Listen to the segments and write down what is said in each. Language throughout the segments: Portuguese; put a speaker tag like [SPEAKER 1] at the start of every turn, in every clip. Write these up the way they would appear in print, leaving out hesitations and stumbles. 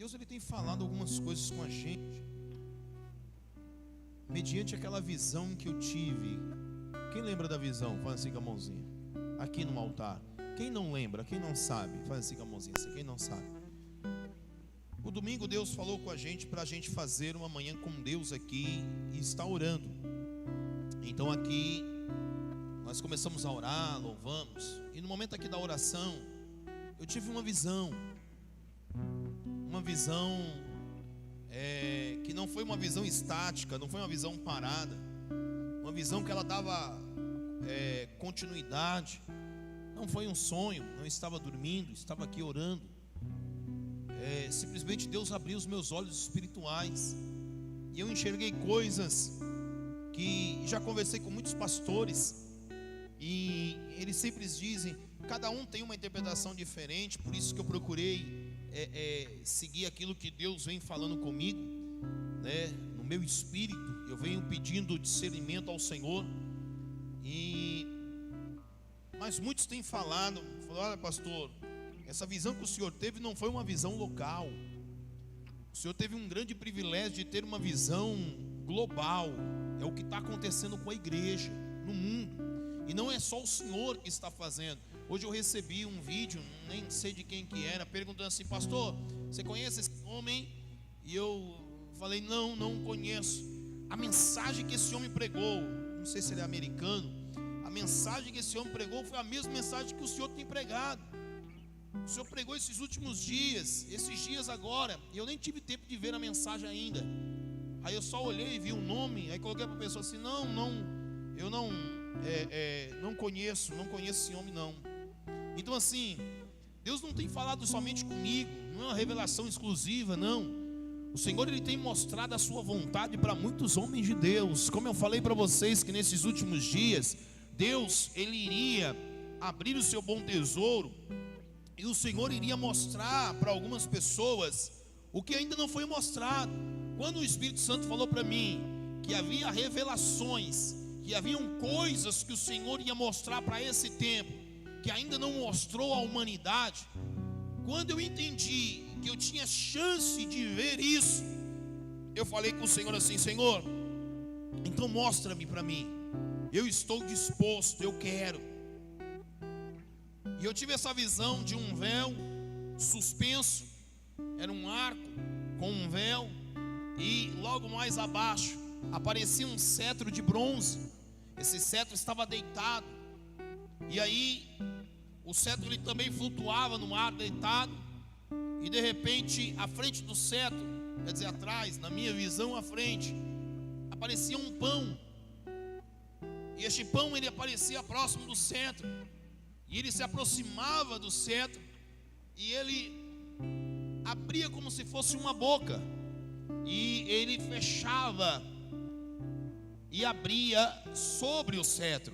[SPEAKER 1] Deus ele tem falado algumas coisas com a gente, mediante aquela visão que eu tive. Quem lembra da visão? Faz assim com a mãozinha. Aqui no altar. Quem não lembra? Quem não sabe? Faz assim com a mãozinha assim. Quem não sabe? O domingo Deus falou com a gente para a gente fazer uma manhã com Deus aqui e está orando. Então aqui nós começamos a orar, louvamos. E no momento aqui da oração eu tive uma visão. Uma visão que não foi uma visão estática, não foi uma visão parada. Uma visão que ela dava continuidade. Não foi um sonho, não estava dormindo, estava aqui orando. Simplesmente Deus abriu os meus olhos espirituais e eu enxerguei coisas que já conversei com muitos pastores e eles sempre dizem, cada um tem uma interpretação diferente. Por isso que eu procurei seguir aquilo que Deus vem falando comigo, né? No meu espírito eu venho pedindo discernimento ao Senhor. Mas muitos têm falado, olha pastor, essa visão que o senhor teve não foi uma visão local. O senhor teve um grande privilégio de ter uma visão global. É o que está acontecendo com a igreja no mundo. E não é só o senhor que está fazendo. Hoje eu recebi um vídeo, nem sei de quem que era, perguntando assim, pastor, você conhece esse homem? E eu falei, não conheço. A mensagem que esse homem pregou, não sei se ele é americano, a mensagem que esse homem pregou foi a mesma mensagem que o senhor tem pregado. O senhor pregou esses últimos dias, esses dias agora, e eu nem tive tempo de ver a mensagem ainda. Aí eu só olhei e vi um nome, aí coloquei para a pessoa assim, eu não conheço esse homem não. Então assim, Deus não tem falado somente comigo, não é uma revelação exclusiva, não. O Senhor ele tem mostrado a sua vontade para muitos homens de Deus. Como eu falei para vocês que nesses últimos dias, Deus ele iria abrir o seu bom tesouro e o Senhor iria mostrar para algumas pessoas o que ainda não foi mostrado. Quando o Espírito Santo falou para mim que havia revelações, que haviam coisas que o Senhor ia mostrar para esse tempo, que ainda não mostrou à humanidade, quando eu entendi que eu tinha chance de ver isso, eu falei com o Senhor assim, Senhor, então mostra-me para mim, eu estou disposto, eu quero. E eu tive essa visão de um véu suspenso, era um arco com um véu, e logo mais abaixo aparecia um cetro de bronze. Esse cetro estava deitado, e aí o cetro ele também flutuava no ar deitado, e de repente à frente do cetro, quer dizer atrás, na minha visão à frente, aparecia um pão, e este pão ele aparecia próximo do cetro, e ele se aproximava do cetro, e ele abria como se fosse uma boca, e ele fechava e abria sobre o cetro,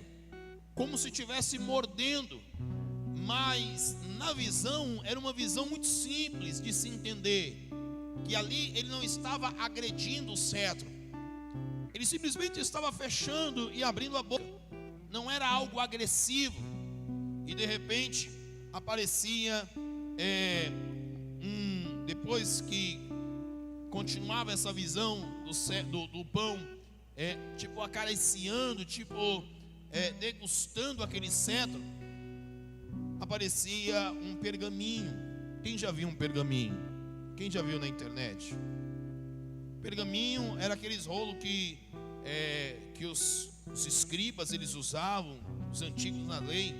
[SPEAKER 1] como se estivesse mordendo. Mas na visão, era uma visão muito simples de se entender, que ali ele não estava agredindo o cetro, ele simplesmente estava fechando e abrindo a boca, não era algo agressivo. E de repente aparecia depois que continuava essa visão do pão, tipo acariciando, tipo degustando aquele cetro, aparecia um pergaminho. Quem já viu um pergaminho? Quem já viu na internet? Pergaminho era aqueles rolos que os escribas eles usavam, os antigos na lei,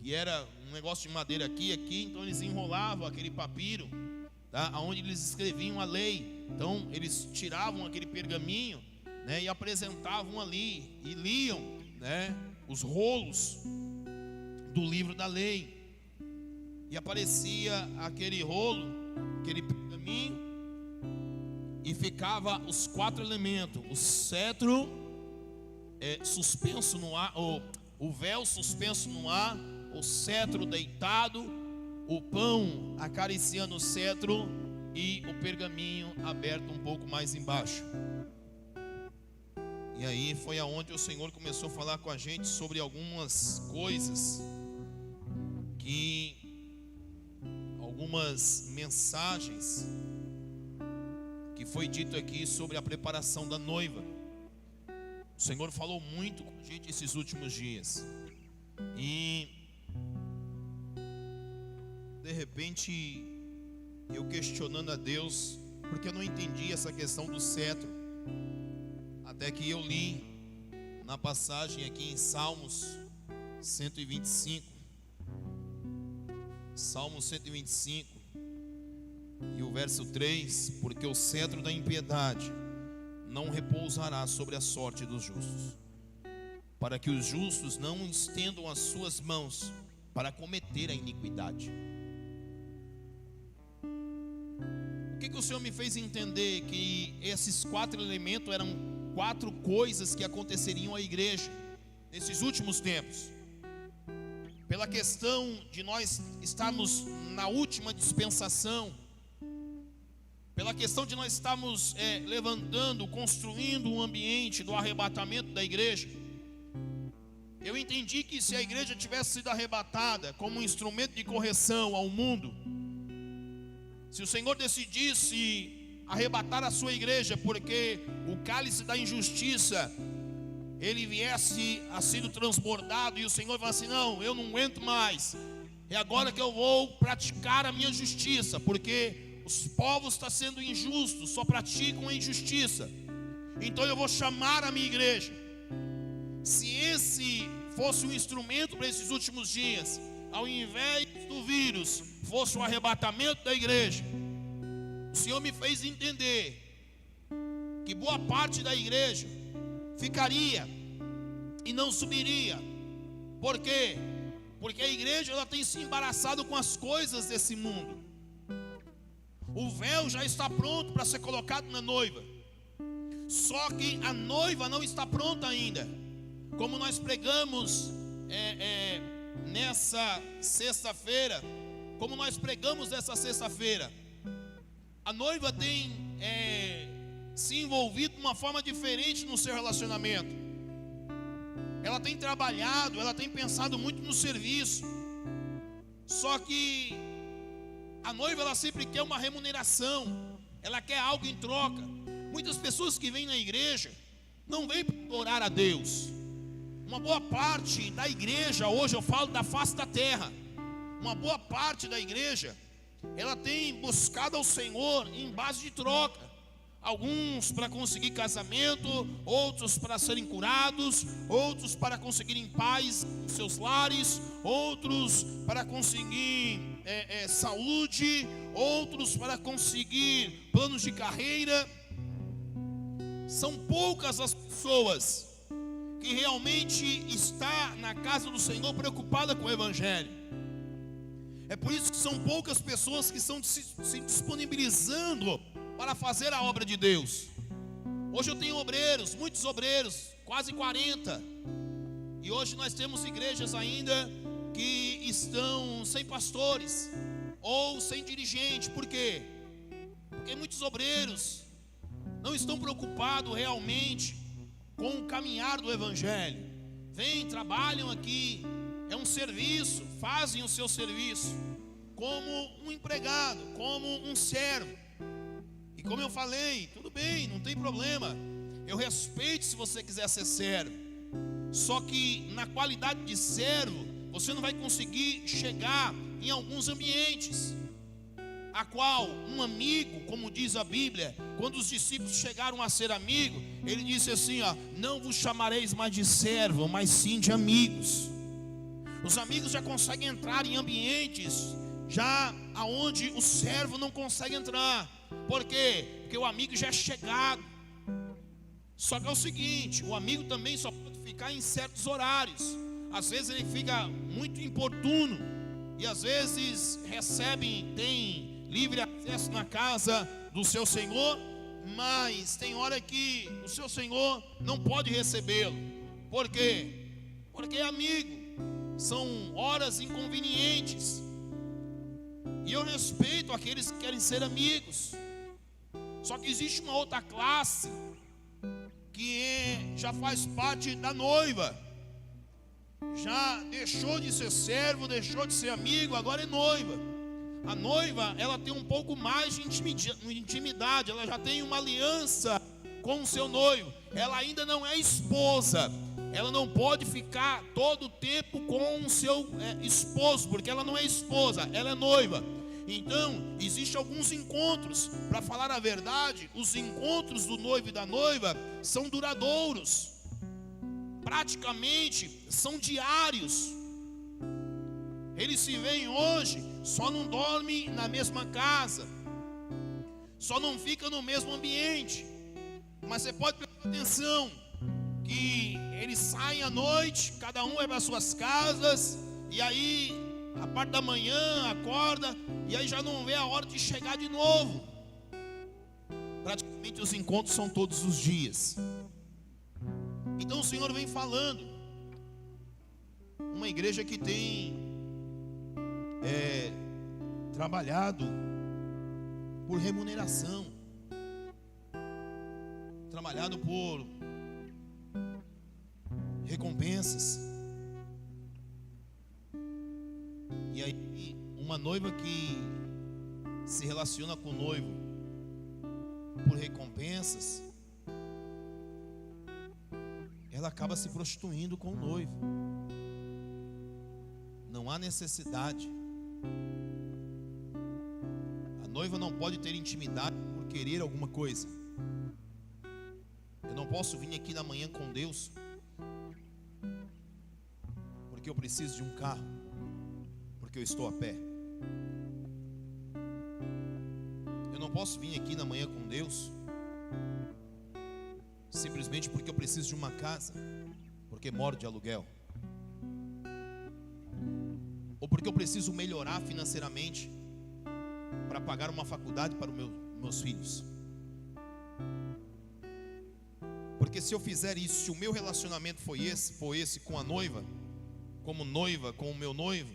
[SPEAKER 1] que era um negócio de madeira aqui, então eles enrolavam aquele papiro, tá? Onde eles escreviam a lei. Então eles tiravam aquele pergaminho, né, e apresentavam ali e liam, né, os rolos do livro da lei, e aparecia aquele rolo, aquele pergaminho, e ficava os 4 elementos: o cetro suspenso no ar, o véu suspenso no ar, o cetro deitado, o pão acariciando o cetro e o pergaminho aberto um pouco mais embaixo. E aí foi aonde o Senhor começou a falar com a gente sobre algumas coisas, algumas mensagens foi dito aqui sobre a preparação da noiva. O Senhor falou muito com a gente esses últimos dias. E de repente eu questionando a Deus, porque eu não entendi essa questão do cetro. Até que eu li na passagem aqui em Salmos 125. Salmo 125 e o verso 3: porque o cetro da impiedade não repousará sobre a sorte dos justos, para que os justos não estendam as suas mãos para cometer a iniquidade. O que o Senhor me fez entender? Que esses 4 elementos eram 4 coisas que aconteceriam à igreja nesses últimos tempos. Pela questão de nós estarmos na última dispensação, pela questão de nós estarmos levantando, construindo um ambiente do arrebatamento da igreja, eu entendi que se a igreja tivesse sido arrebatada como um instrumento de correção ao mundo, se o Senhor decidisse arrebatar a sua igreja porque o cálice da injustiça ele viesse a ser transbordado, e o Senhor falasse: não, eu não aguento mais, é agora que eu vou praticar a minha justiça, porque os povos estão sendo injustos, só praticam a injustiça, então eu vou chamar a minha igreja. Se esse fosse um instrumento para esses últimos dias, ao invés do vírus fosse o arrebatamento da igreja, o Senhor me fez entender que boa parte da igreja ficaria e não subiria. Por quê? Porque a igreja ela tem se embaraçado com as coisas desse mundo. O véu já está pronto para ser colocado na noiva, só que a noiva não está pronta ainda. Como nós pregamos nessa sexta-feira, como nós pregamos nessa sexta-feira, a noiva tem se envolvido de uma forma diferente no seu relacionamento. Ela tem trabalhado, ela tem pensado muito no serviço. Só que a noiva ela sempre quer uma remuneração, ela quer algo em troca. Muitas pessoas que vêm na igreja não vêm para orar a Deus. Uma boa parte da igreja, hoje eu falo da face da terra, uma boa parte da igreja, ela tem buscado ao Senhor em base de troca. Alguns para conseguir casamento, outros para serem curados, outros para conseguirem paz em seus lares, outros para conseguir saúde, outros para conseguir planos de carreira. São poucas as pessoas que realmente está na casa do Senhor preocupada com o evangelho. É por isso que são poucas pessoas que estão se disponibilizando para fazer a obra de Deus. Hoje eu tenho obreiros, muitos obreiros, quase 40. E hoje nós temos igrejas ainda que estão sem pastores ou sem dirigente. Por quê? Porque muitos obreiros não estão preocupados realmente com o caminhar do evangelho. Vêm, trabalham aqui, é um serviço, fazem o seu serviço como um empregado, como um servo. E como eu falei, tudo bem, não tem problema, eu respeito se você quiser ser servo. Só que na qualidade de servo, você não vai conseguir chegar em alguns ambientes, a qual um amigo, como diz a Bíblia, quando os discípulos chegaram a ser amigos, ele disse assim: não vos chamareis mais de servo, mas sim de amigos. Os amigos já conseguem entrar em ambientes já aonde o servo não consegue entrar. Por quê? Porque o amigo já é chegado. Só que é o seguinte, o amigo também só pode ficar em certos horários. Às vezes ele fica muito importuno, e às vezes tem livre acesso na casa do seu Senhor, mas tem hora que o seu Senhor não pode recebê-lo. Por quê? Porque é amigo, são horas inconvenientes. E eu respeito aqueles que querem ser amigos. Só que existe uma outra classe que já faz parte da noiva, já deixou de ser servo, deixou de ser amigo, agora é noiva. A noiva, ela tem um pouco mais de intimidade, ela já tem uma aliança com o seu noivo. Ela ainda não é esposa, ela não pode ficar todo o tempo com o seu esposo, porque ela não é esposa, ela é noiva. Então, existem alguns encontros. Para falar a verdade, os encontros do noivo e da noiva são duradouros, praticamente são diários. Eles se veem hoje, só não dormem na mesma casa, só não ficam no mesmo ambiente. Mas você pode prestar atenção que eles saem à noite, cada um vai para suas casas, e aí a parte da manhã acorda, e aí já não vê a hora de chegar de novo. Praticamente os encontros são todos os dias. Então o Senhor vem falando, uma igreja que tem trabalhado por remuneração, trabalhado por recompensas. E aí uma noiva que se relaciona com o noivo por recompensas, ela acaba se prostituindo com o noivo. Não há necessidade. A noiva não pode ter intimidade por querer alguma coisa. Eu não posso vir aqui na manhã com Deus porque eu preciso de um carro, porque eu estou a pé. Eu não posso vir aqui na manhã com Deus simplesmente porque eu preciso de uma casa, porque moro de aluguel, ou porque eu preciso melhorar financeiramente para pagar uma faculdade para os meus filhos. Porque se eu fizer isso, se o meu relacionamento for esse com a noiva, como noiva com o meu noivo,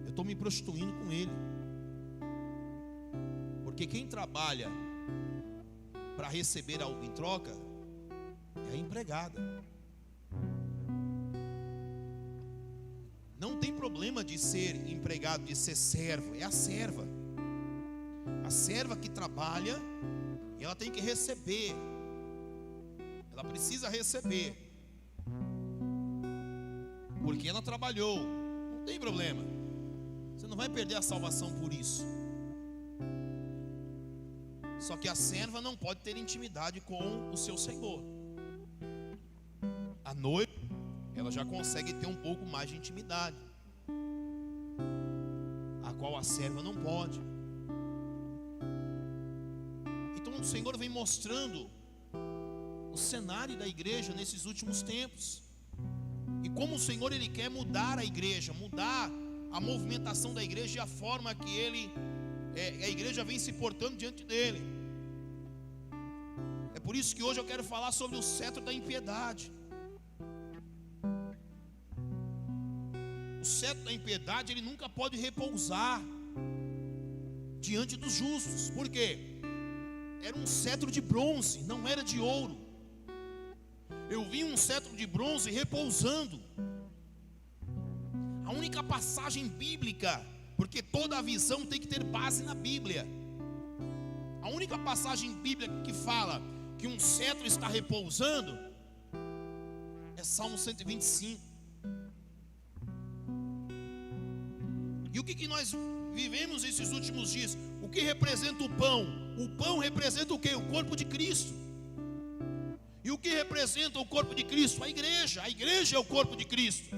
[SPEAKER 1] eu estou me prostituindo com ele. Porque quem trabalha para receber algo em troca é a empregada. Não tem problema de ser empregado, de ser servo, é a serva. A serva que trabalha, e ela tem que receber. Ela precisa receber, porque ela trabalhou. Não tem problema. Você não vai perder a salvação por isso. Só que a serva não pode ter intimidade com o seu senhor. A noiva, ela já consegue ter um pouco mais de intimidade, a qual a serva não pode. Então o Senhor vem mostrando o cenário da igreja nesses últimos tempos, e como o Senhor ele quer mudar a igreja, mudar a movimentação da igreja e a forma que a igreja vem se portando diante dele. É por isso que hoje eu quero falar sobre o cetro da impiedade. O cetro da impiedade, ele nunca pode repousar diante dos justos. Por quê? Era um cetro de bronze, não era de ouro. Eu vi um cetro de bronze repousando. A única passagem bíblica, porque toda a visão tem que ter base na Bíblia, a única passagem bíblica que fala que um cetro está repousando é Salmo 125. E o que nós vivemos esses últimos dias? O que representa o pão? O pão representa o quê? O corpo de Cristo. E o que representa o corpo de Cristo? A igreja. A igreja é o corpo de Cristo.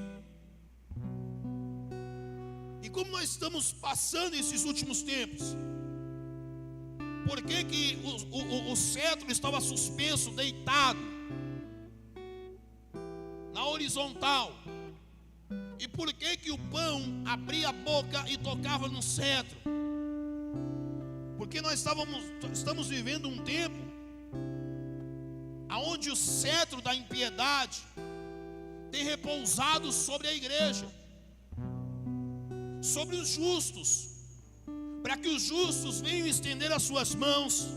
[SPEAKER 1] E como nós estamos passando esses últimos tempos? Por que o cetro estava suspenso, deitado na horizontal? E por que o pão abria a boca e tocava no cetro? Porque nós estamos vivendo um tempo aonde o cetro da impiedade tem repousado sobre a igreja, sobre os justos, para que os justos venham estender as suas mãos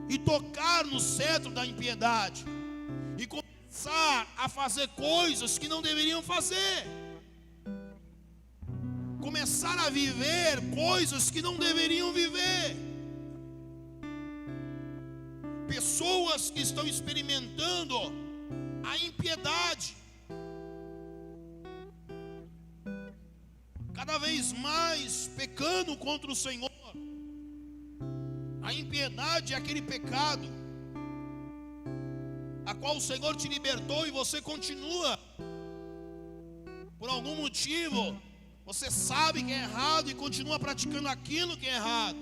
[SPEAKER 1] e tocar no cetro da impiedade e começar a fazer coisas que não deveriam fazer. começar a viver coisas que não deveriam viver. Pessoas que estão experimentando a impiedade, cada vez mais pecando contra o Senhor. A impiedade é aquele pecado a qual o Senhor te libertou e você continua. Por algum motivo, você sabe que é errado e continua praticando aquilo que é errado.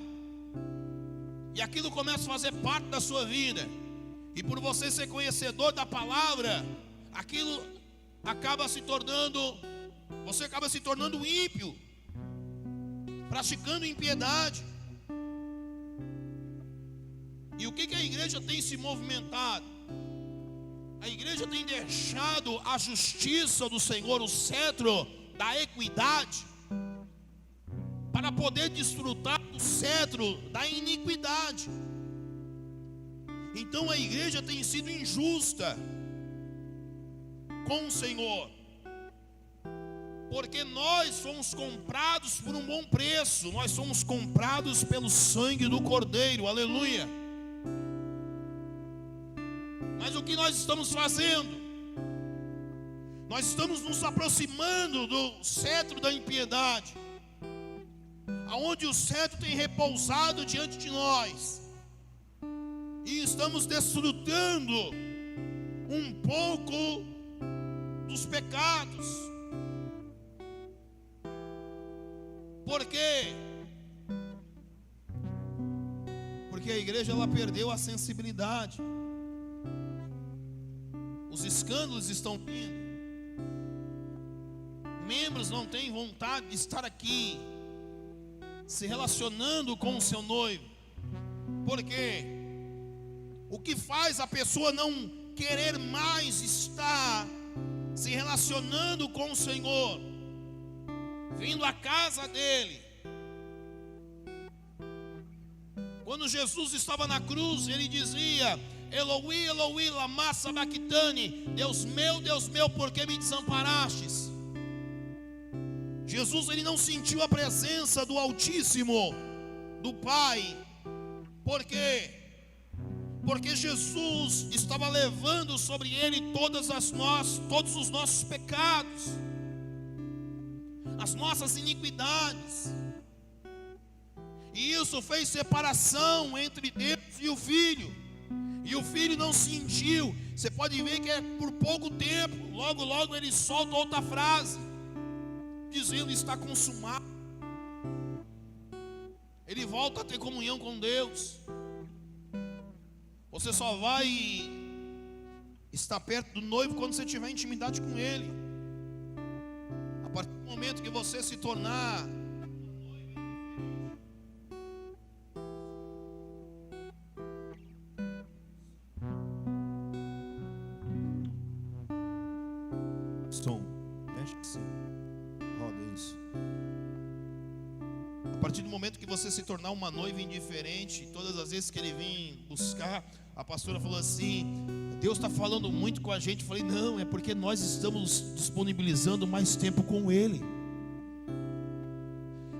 [SPEAKER 1] E aquilo começa a fazer parte da sua vida. E por você ser conhecedor da palavra, aquilo acaba se tornando, você acaba se tornando ímpio, praticando impiedade. E o que a igreja tem se movimentado? A igreja tem deixado a justiça do Senhor, o cetro da equidade, para poder desfrutar do cetro da iniquidade. Então a igreja tem sido injusta com o Senhor, porque nós fomos comprados por um bom preço, nós somos comprados pelo sangue do Cordeiro, aleluia. Mas o que nós estamos fazendo? Nós estamos nos aproximando do cetro da impiedade, aonde o cetro tem repousado diante de nós, e estamos desfrutando um pouco dos pecados. Por quê? Porque a igreja ela perdeu a sensibilidade. Os escândalos estão vindo. Membros não têm vontade de estar aqui se relacionando com o seu noivo. Por quê? O que faz a pessoa não querer mais estar se relacionando com o Senhor, vindo à casa dele? Quando Jesus estava na cruz, ele dizia: Eloi, Eloi, lama sabachthani, Deus meu, por que me desamparastes? Jesus ele não sentiu a presença do Altíssimo, do Pai. Por quê? Porque Jesus estava levando sobre ele todos os nossos pecados, as nossas iniquidades. E isso fez separação entre Deus e o Filho. E o Filho não sentiu. Você pode ver que é por pouco tempo. Logo ele solta outra frase, dizendo: está consumado. Ele volta a ter comunhão com Deus. Você só vai estar perto do noivo quando você tiver intimidade com ele. A partir do momento que você se tornar som, mexe assim, roda isso. A partir do momento que você se tornar uma noiva indiferente, todas as vezes que ele vem buscar, a pastora falou assim: Deus está falando muito com a gente. Eu falei: não, é porque nós estamos disponibilizando mais tempo com ele.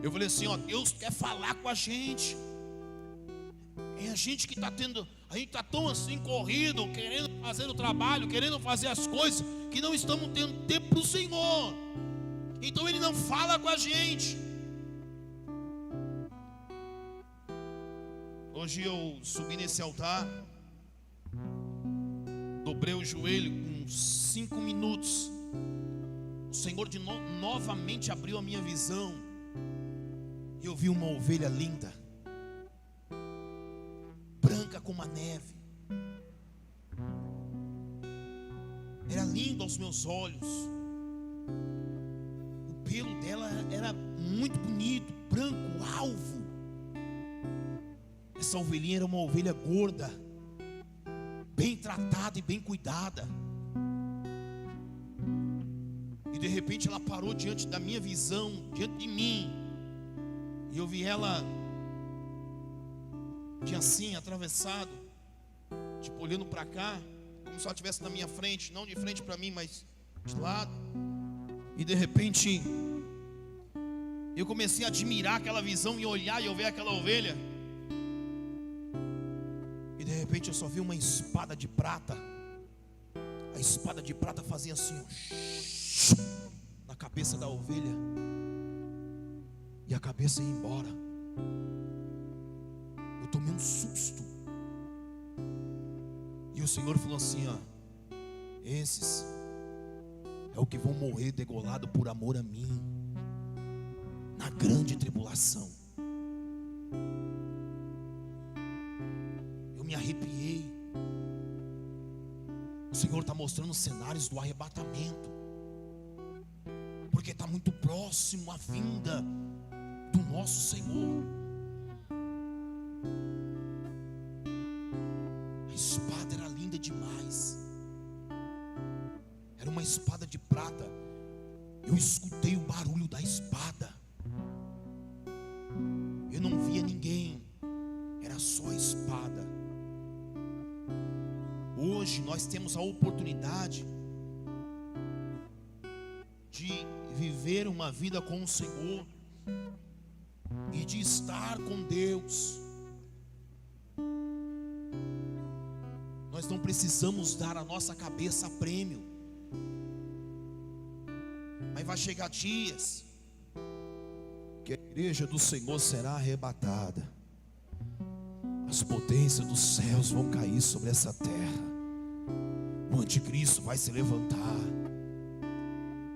[SPEAKER 1] Eu falei assim: ó, Deus quer falar com a gente. É a gente que está tendo, a gente está tão assim corrido, querendo fazer o trabalho, querendo fazer as coisas, que não estamos tendo tempo para o Senhor. Então ele não fala com a gente. Hoje eu subi nesse altar, dobrei o joelho com 5 minutos. O Senhor novamente abriu a minha visão. E eu vi uma ovelha linda, branca como a neve. Era linda aos meus olhos. O pelo dela era muito bonito, branco, alvo. Essa ovelhinha era uma ovelha gorda, bem tratada e bem cuidada. E de repente ela parou diante da minha visão, diante de mim. E eu vi ela de assim, atravessado, tipo olhando para cá, como se ela estivesse na minha frente, não de frente para mim, mas de lado. E de repente Eu comecei a admirar aquela visão e olhar e eu ver aquela ovelha. E de repente eu só vi uma espada de prata. A espada de prata fazia assim, ó, na cabeça da ovelha. E a cabeça ia embora. Eu tomei um susto. E o Senhor falou assim, ó: esses é o que vão morrer degolado por amor a mim, na grande tribulação. Eu me arrepiei. O Senhor está mostrando cenários do arrebatamento, porque está muito próximo a vinda do nosso Senhor. A espada era linda demais. Era uma espada de prata. Eu escutei o barulho da espada. Eu não via ninguém, era só a espada. Hoje nós temos a oportunidade de viver uma vida com o Senhor e de estar com Deus. Nós não precisamos dar a nossa cabeça a prêmio. Mas vai chegar dias que a igreja do Senhor será arrebatada. As potências dos céus vão cair sobre essa terra. O anticristo vai se levantar.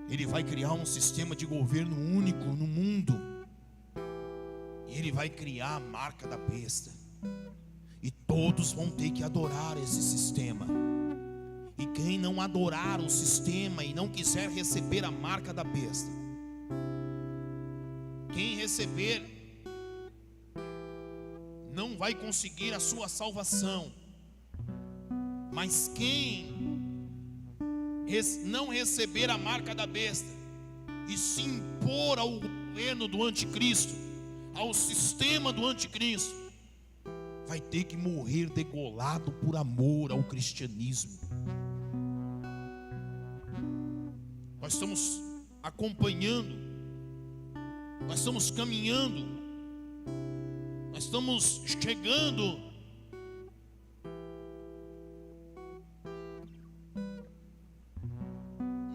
[SPEAKER 1] Ele vai criar um sistema de governo único no mundo. E ele vai criar a marca da besta. E todos vão ter que adorar esse sistema. E quem não adorar o sistema e não quiser receber a marca da besta, quem receber não vai conseguir a sua salvação. Mas quem não receber a marca da besta e se impor ao governo do anticristo, ao sistema do anticristo, vai ter que morrer degolado por amor ao cristianismo. Nós estamos acompanhando, nós estamos caminhando, nós estamos chegando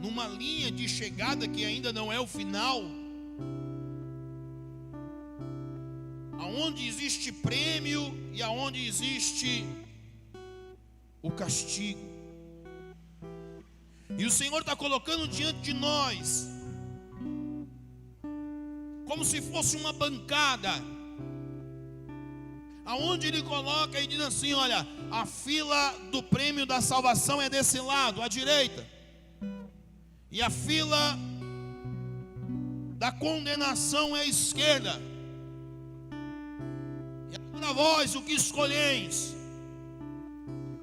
[SPEAKER 1] numa linha de chegada que ainda não é o final, aonde existe prêmio e aonde existe o castigo. E o Senhor está colocando diante de nós, como se fosse uma bancada, aonde Ele coloca e diz assim: olha, a fila do prêmio da salvação é desse lado, à direita, e a fila da condenação é à esquerda. E agora vós, o que escolheis?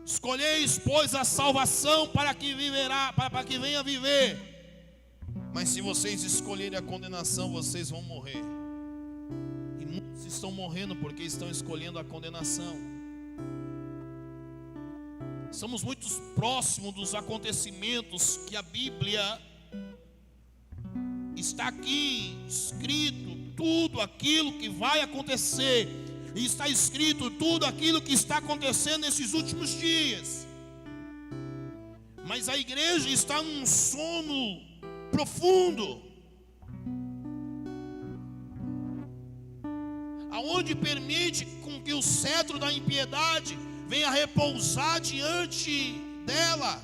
[SPEAKER 1] Escolheis, pois, a salvação para que venha viver. Mas se vocês escolherem a condenação, vocês vão morrer. E muitos estão morrendo porque estão escolhendo a condenação. Estamos muito próximos dos acontecimentos que a Bíblia está aqui escrito, tudo aquilo que vai acontecer. E está escrito tudo aquilo que está acontecendo nesses últimos dias. Mas a igreja está num sono profundo, aonde permite com que o cetro da impiedade venha repousar diante dela,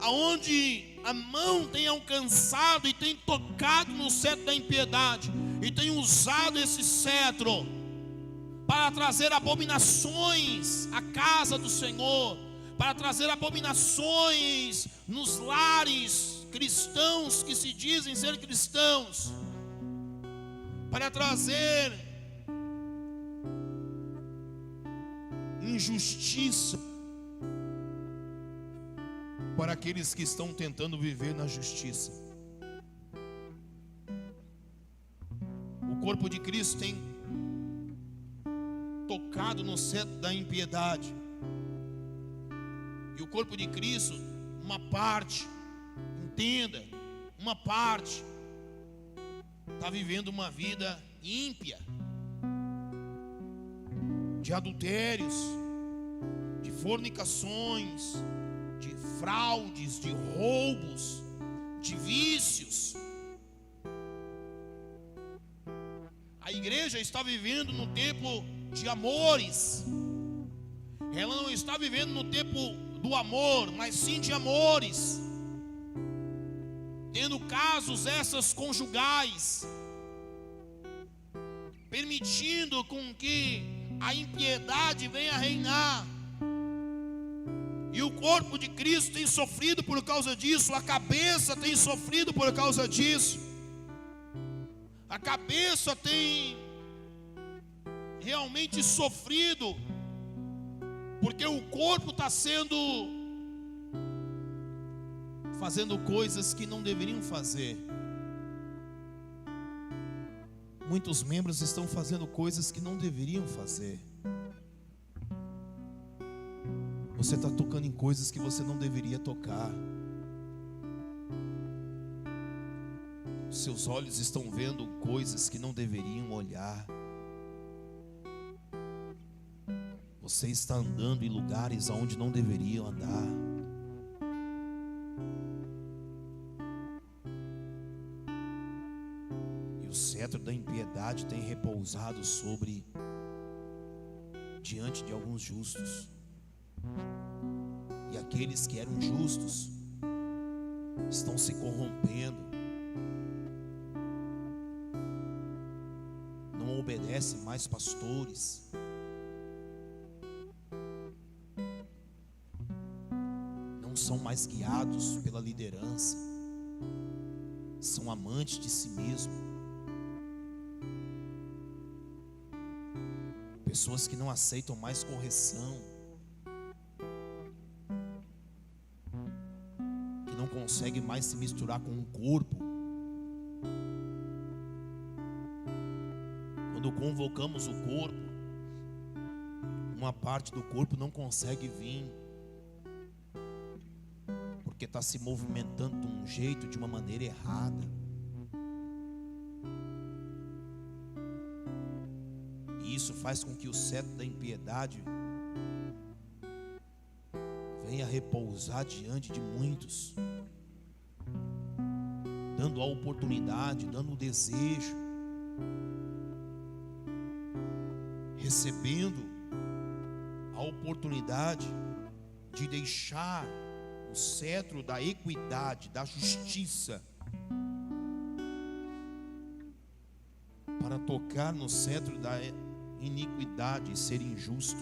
[SPEAKER 1] aonde a mão tem alcançado e tem tocado no cetro da impiedade e tem usado esse cetro para trazer abominações à casa do Senhor, para trazer abominações nos lares cristãos que se dizem ser cristãos, para trazer injustiça para aqueles que estão tentando viver na justiça. O corpo de Cristo tem tocado no cetro da impiedade. E o corpo de Cristo, uma parte, entenda, uma parte está vivendo uma vida ímpia, de adultérios, de fornicações, de fraudes, de roubos, de vícios. A igreja está vivendo no tempo de amores. Ela não está vivendo no tempo do amor, mas sim de amores, tendo casos essas conjugais, permitindo com que a impiedade venha reinar. E o corpo de Cristo tem sofrido por causa disso, a cabeça tem sofrido por causa disso. A cabeça tem realmente sofrido, porque o corpo está fazendo coisas que não deveriam fazer. Muitos membros estão fazendo coisas que não deveriam fazer. Você está tocando em coisas que você não deveria tocar. Seus olhos estão vendo coisas que não deveriam olhar. Você está andando em lugares onde não deveria andar. E o cetro da impiedade tem repousado diante de alguns justos. E aqueles que eram justos estão se corrompendo, não obedecem mais pastores, não são mais guiados pela liderança, são amantes de si mesmo. Pessoas que não aceitam mais correção, que não conseguem mais se misturar com o corpo. Quando convocamos o corpo, uma parte do corpo não consegue vir, porque está se movimentando de um jeito, de uma maneira errada. E isso faz com que o cetro da impiedade venha repousar diante de muitos, dando a oportunidade, dando o desejo, recebendo a oportunidade de deixar o cetro da equidade, da justiça, para tocar no cetro da iniquidade e ser injusto.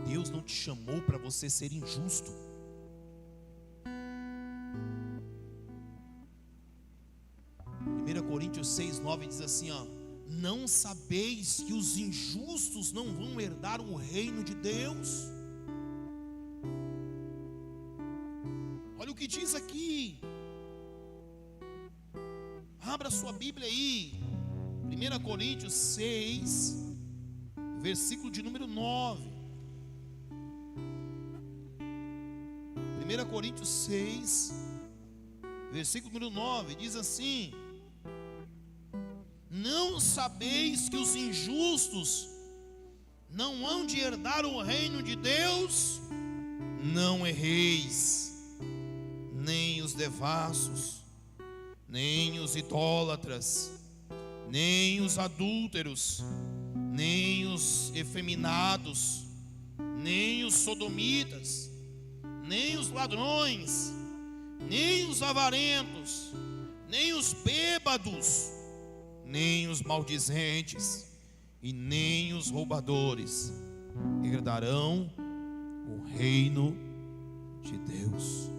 [SPEAKER 1] Deus não te chamou para você ser injusto. Coríntios 6:9 diz assim, não sabeis que os injustos não vão herdar o reino de Deus? Olha o que diz aqui. Abra sua Bíblia aí, 1 Coríntios 6, versículo de número 9. 1 Coríntios 6, versículo número 9, diz assim: não sabeis que os injustos não hão de herdar o reino de Deus? Não erreis, nem os devassos, nem os idólatras, nem os adúlteros, nem os efeminados, nem os sodomitas, nem os ladrões, nem os avarentos, nem os bêbados, nem os maldizentes e nem os roubadores herdarão o reino de Deus.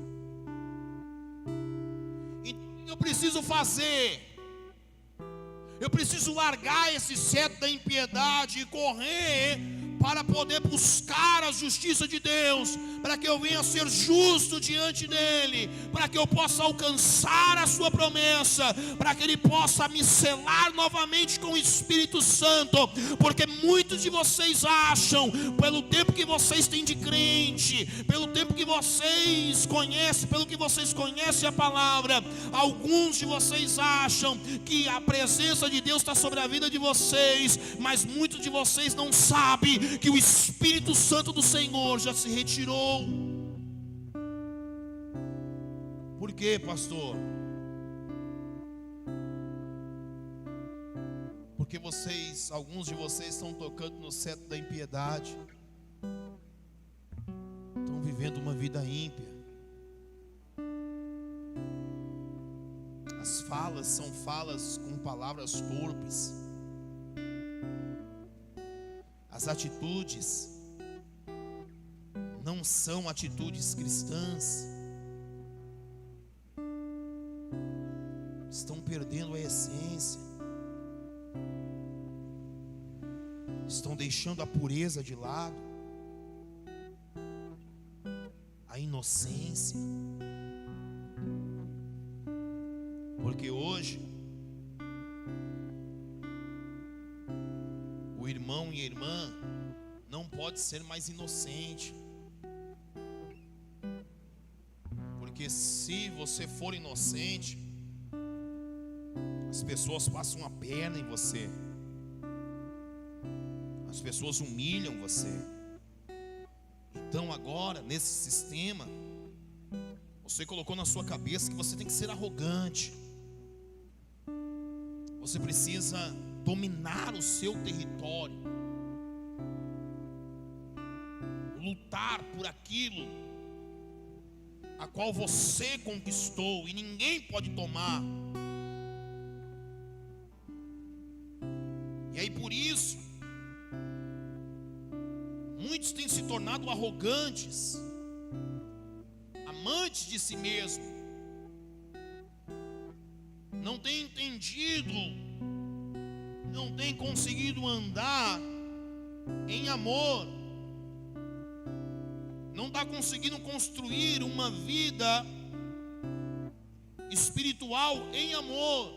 [SPEAKER 1] Então eu preciso fazer, eu preciso largar esse cetro da impiedade e correr para poder buscar a justiça de Deus, para que eu venha ser justo diante dele, para que eu possa alcançar a sua promessa, para que ele possa me selar novamente com o Espírito Santo, porque muitos de vocês acham, pelo tempo que vocês têm de crente, pelo tempo que vocês conhecem, pelo que vocês conhecem a palavra, alguns de vocês acham que a presença de Deus está sobre a vida de vocês, mas muitos de vocês não sabem que o Espírito Santo do Senhor já se retirou. Por quê, pastor? Porque vocês, alguns de vocês estão tocando no cetro da impiedade, estão vivendo uma vida ímpia. As falas são falas com palavras torpes. As atitudes não são atitudes cristãs. Estão perdendo a essência. Estão deixando a pureza de lado, a inocência. Porque hoje o irmão e a irmã não pode ser mais inocente. Porque se você for inocente, as pessoas passam a perna em você, as pessoas humilham você. Então agora, nesse sistema, você colocou na sua cabeça que você tem que ser arrogante. Você precisa dominar o seu território, lutar por aquilo a qual você conquistou e ninguém pode tomar. E aí por isso muitos têm se tornado arrogantes, amantes de si mesmo, não têm entendido, não têm conseguido andar em amor, não está conseguindo construir uma vida espiritual em amor.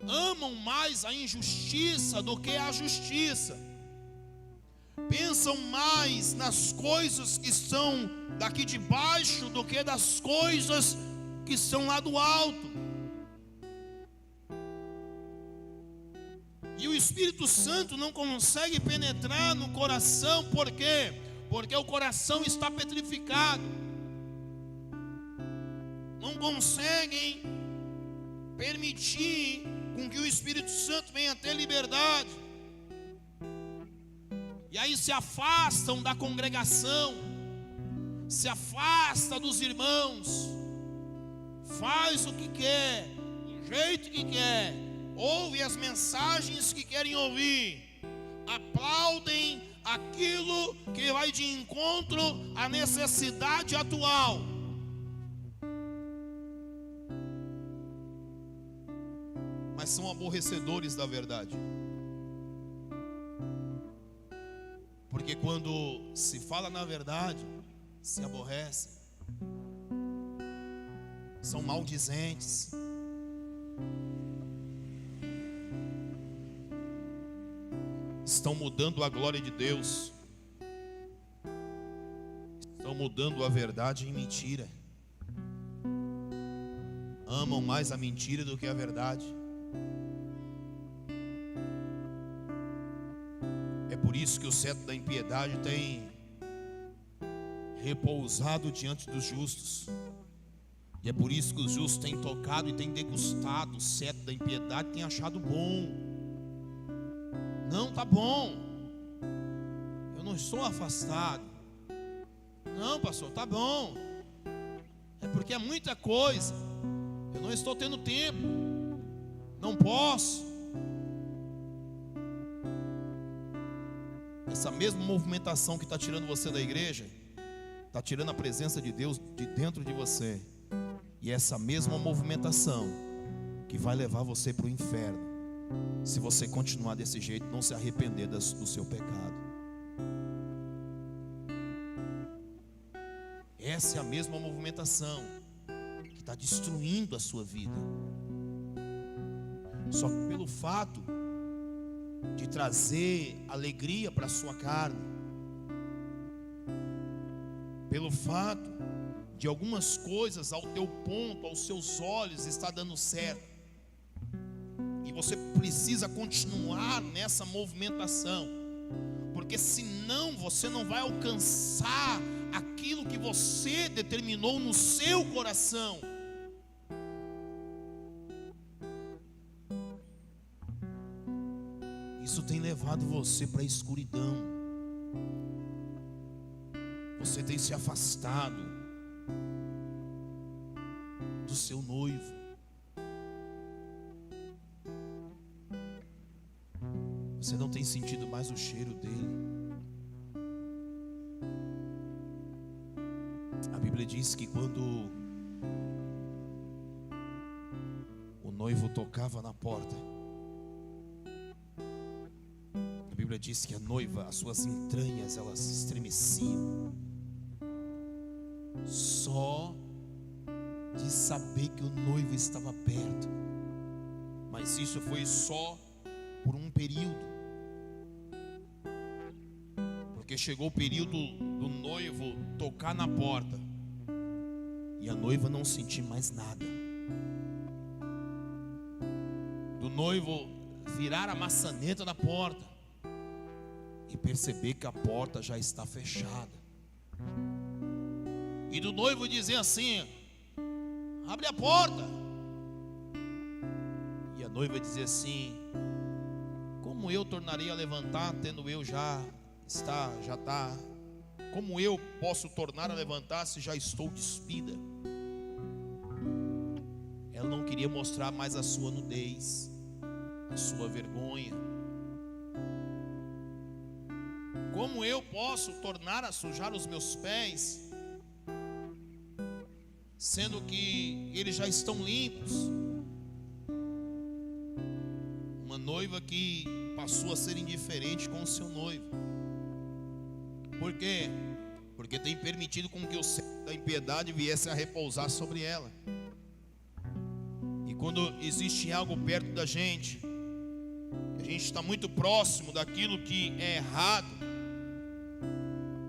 [SPEAKER 1] Amam mais a injustiça do que a justiça. Pensam mais nas coisas que estão daqui de baixo do que das coisas que estão lá do alto. E o Espírito Santo não consegue penetrar no coração. Por quê? Porque o coração está petrificado. Não conseguem permitir com que o Espírito Santo venha ter liberdade. E aí se afastam da congregação, se afasta dos irmãos, faz o que quer, do jeito que quer, ouve as mensagens que querem ouvir, aplaudem aquilo que vai de encontro à necessidade atual. Mas são aborrecedores da verdade. Porque quando se fala na verdade, se aborrecem, são maldizentes. Estão mudando a glória de Deus, estão mudando a verdade em mentira. Amam mais a mentira do que a verdade. É por isso que o cetro da impiedade tem repousado diante dos justos. E é por isso que os justos têm tocado e têm degustado o cetro da impiedade, têm achado bom. Não, tá bom, eu não estou afastado. Não, pastor, tá bom. É porque é muita coisa, eu não estou tendo tempo, não posso. Essa mesma movimentação que está tirando você da igreja, está tirando a presença de Deus de dentro de você. E essa mesma movimentação que vai levar você para o inferno. se você continuar desse jeito, não se arrepender do seu pecado. Essa é a mesma movimentação que está destruindo a sua vida. Só que pelo fato de trazer alegria para a sua carne, pelo fato de algumas coisas ao teu ponto, aos seus olhos, está dando certo, e você precisa continuar nessa movimentação, porque senão você não vai alcançar aquilo que você determinou no seu coração. Isso tem levado você para a escuridão. Você tem se afastado do seu noivo. Você não tem sentido mais o cheiro dele. A Bíblia diz que quando o noivo tocava na porta, a Bíblia diz que a noiva, as suas entranhas, elas estremeciam, só de saber que o noivo estava perto. Mas isso foi só por um período, porque chegou o período do noivo tocar na porta e a noiva não sentir mais nada, do noivo virar a maçaneta da porta e perceber que a porta já está fechada, e do noivo dizer assim: abre a porta. E a noiva dizer assim: como eu tornarei a levantar, tendo eu já está. Como eu posso tornar a levantar se já estou despida? Ela não queria mostrar mais a sua nudez, a sua vergonha. Como eu posso tornar a sujar os meus pés, sendo que eles já estão limpos? Uma noiva que passou a ser indiferente com o seu noivo. Por quê? Porque tem permitido com que o cetro da impiedade viesse a repousar sobre ela. E quando existe algo perto da gente, a gente está muito próximo daquilo que é errado,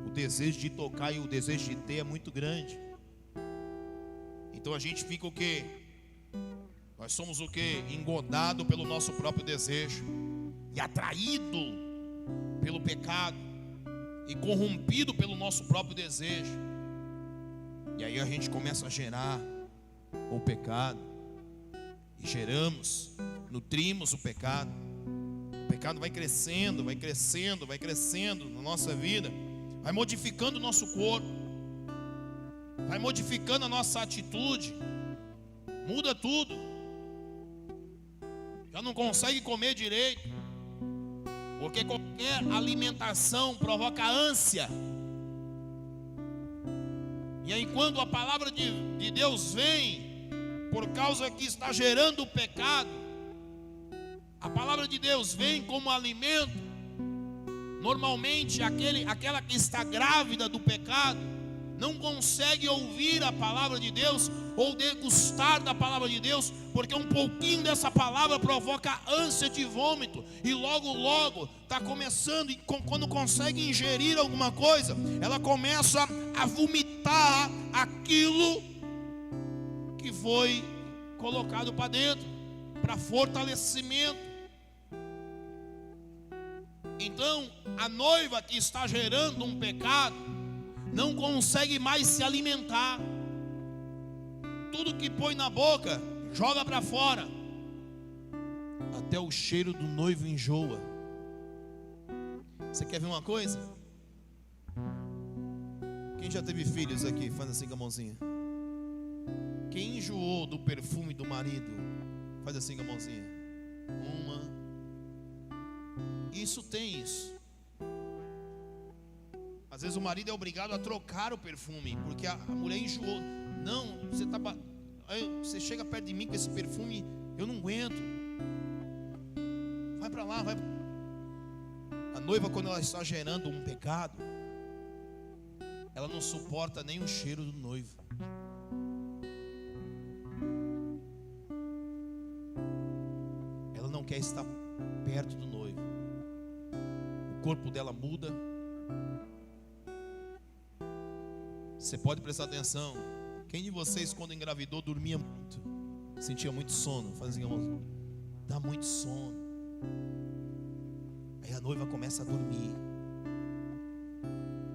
[SPEAKER 1] o desejo de tocar e o desejo de ter é muito grande. Então a gente fica o quê? Nós somos o quê? Engodado pelo nosso próprio desejo, e atraído pelo pecado, e corrompido pelo nosso próprio desejo. E aí a gente começa a gerar o pecado, e geramos, nutrimos o pecado. O pecado vai crescendo, vai crescendo, vai crescendo na nossa vida, vai modificando o nosso corpo, vai modificando a nossa atitude, muda tudo. Já não consegue comer direito, porque qualquer alimentação provoca ânsia. E aí quando a palavra de Deus vem, por causa que está gerando o pecado, a palavra de Deus vem como alimento. Normalmente aquela que está grávida do pecado não consegue ouvir a palavra de Deus ou degustar da palavra de Deus, porque um pouquinho dessa palavra provoca ânsia de vômito, e logo está começando, e quando consegue ingerir alguma coisa, ela começa a vomitar aquilo que foi colocado para dentro, para fortalecimento. Então a noiva que está gerando um pecado não consegue mais se alimentar. Tudo que põe na boca, joga para fora. Até o cheiro do noivo enjoa. Você quer ver uma coisa? Quem já teve filhos aqui? Faz assim com a mãozinha. Quem enjoou do perfume do marido? Faz assim com a mãozinha. Uma. Isso tem isso. Às vezes o marido é obrigado a trocar o perfume, porque a mulher enjoou. Não, você chega perto de mim com esse perfume, eu não aguento. para lá, vai. A noiva, quando ela está gerando um pecado, ela não suporta nem o cheiro do noivo. Ela não quer estar perto do noivo. O corpo dela muda. Você pode prestar atenção. Quem de vocês, quando engravidou, dormia muito? Sentia muito sono? Fazia assim, dá muito sono. Aí a noiva começa a dormir.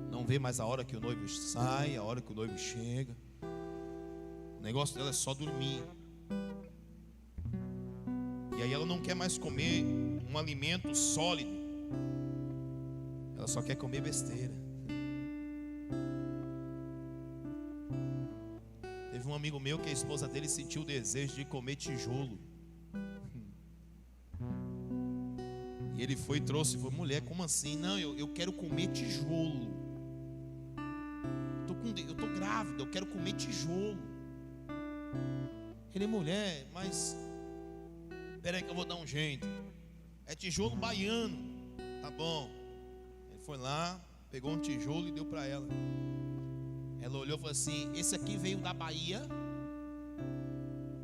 [SPEAKER 1] Não vê mais a hora que o noivo sai, a hora que o noivo chega. O negócio dela é só dormir. E aí ela não quer mais comer um alimento sólido. Ela só quer comer besteira. Teve um amigo meu que a esposa dele sentiu o desejo de comer tijolo. E ele foi e trouxe, falou: mulher, como assim? Não, eu quero comer tijolo. Eu tô grávida, eu quero comer tijolo. Ele: mulher, mas espera aí que eu vou dar um jeito. É tijolo baiano. Tá bom. Ele foi lá, pegou um tijolo e deu para ela. Ela olhou e falou assim: esse aqui veio da Bahia,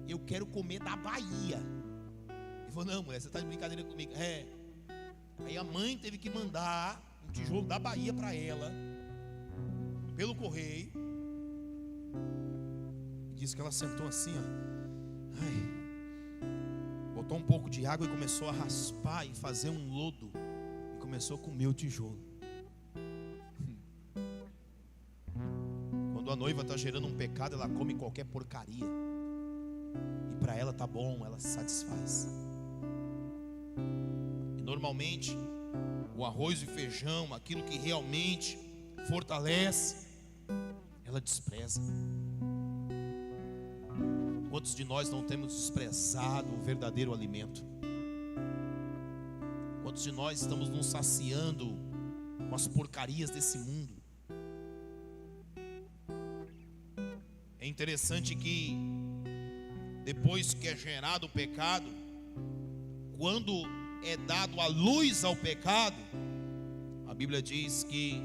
[SPEAKER 1] eu quero comer da Bahia. Ele falou: não, mulher, você está de brincadeira comigo. É. Aí a mãe teve que mandar um tijolo da Bahia para ela, pelo correio. E disse que ela sentou assim, ó. Ai, botou um pouco de água e começou a raspar e fazer um lodo. E começou a comer o tijolo. Quando a noiva está gerando um pecado, ela come qualquer porcaria. E para ela tá bom, ela se satisfaz. E normalmente, o arroz e feijão, aquilo que realmente fortalece, ela despreza. Quantos de nós não temos desprezado o verdadeiro alimento? Quantos de nós estamos nos saciando com as porcarias desse mundo? É interessante que depois que é gerado o pecado, quando é dado a luz ao pecado, a Bíblia diz que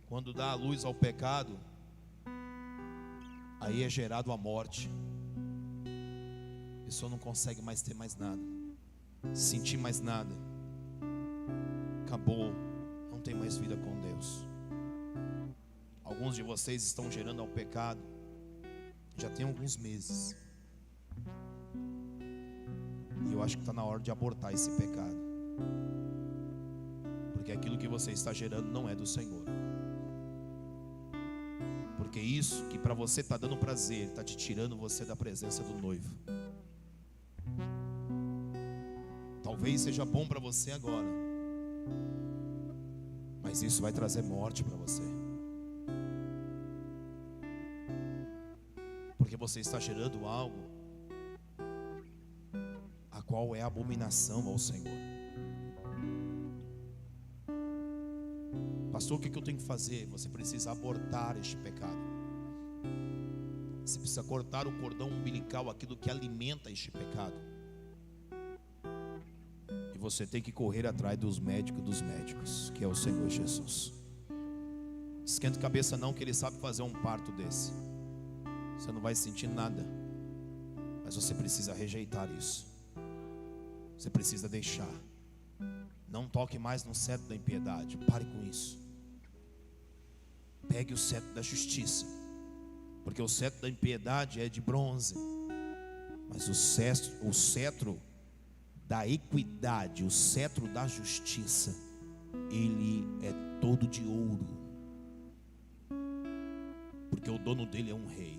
[SPEAKER 1] quando dá a luz ao pecado, aí é gerado a morte. A pessoa não consegue mais ter mais nada, sentir mais nada. Acabou, não tem mais vida com Deus. Alguns de vocês estão gerando ao pecado já tem alguns meses. E eu acho que está na hora de abortar esse pecado, porque aquilo que você está gerando não é do Senhor. Porque isso que para você está dando prazer, está te tirando você da presença do noivo. Talvez seja bom para você agora, mas isso vai trazer morte para você. Porque você está gerando algo a qual é abominação ao Senhor. Pastor, o que eu tenho que fazer? Você precisa abortar este pecado. Você precisa cortar o cordão umbilical, aquilo que alimenta este pecado. E você tem que correr atrás dos médicos, que é o Senhor Jesus. Esquenta a cabeça não, que Ele sabe fazer um parto desse. Você não vai sentir nada, mas você precisa rejeitar isso. Você precisa deixar. Não toque mais no cetro da impiedade. Pare com isso. Pegue o cetro da justiça, porque o cetro da impiedade é de bronze, mas o cetro da equidade, o cetro da justiça, ele é todo de ouro, porque o dono dele é um rei.